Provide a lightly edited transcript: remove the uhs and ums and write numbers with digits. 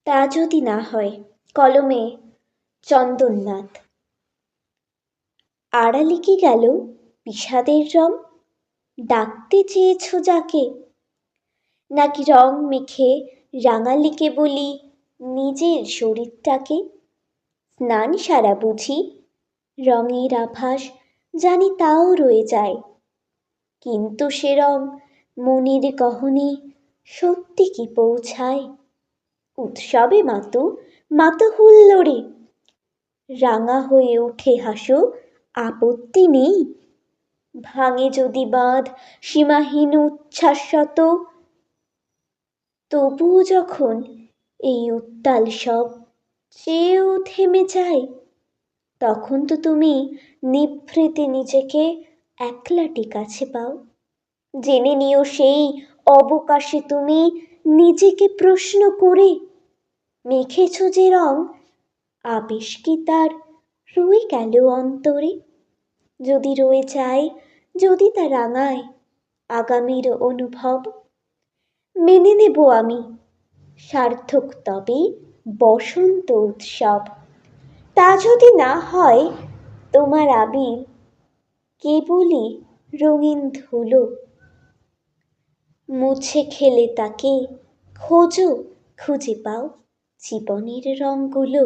তা যদি না হয় কলমে চন্দননাথ। আড়ালে কি গেল বিষাদের রং? ডাকতে চেয়েছ যাকে? নাকি রং মেখে রাঙালিকে বলি নিজের শরীরটাকে? স্নান সারা বুঝি রঙের আভাস জানি তাও রয়ে যায়, কিন্তু সে রং মনের গহনে সত্যি কি পৌঁছায়? উৎসবে মাতো মাতো হুল্লোড়ে রাঙা হয়ে ওঠে হাসো, আপত্তি নেই। ভাঙে যদি বাঁধ সীমাহীন উচ্ছ্বাসশত, তবুও যখন এই উত্তাল সব চেয়েও থেমে যায়, তখন তো তুমি নিভৃতে নিজেকে একলাটি কাছে পাও। জেনে নিও সেই অবকাশে তুমি নিজেকে প্রশ্ন করে মেখেছ যে রং, আবেশ কি তার রয়ে গেল অন্তরে? যদি রয়ে যায়, যদি তা রাঙায় আগামীর অনুভব, মেনে নেব আমি সার্থক তবে বসন্ত উৎসব। তা যদি না হয় তোমার আবির কেবলই রঙিন ধুলো, মুছে খেলে তাকে খোঁজো, খুঁজে পাও জীবনের রঙগুলো।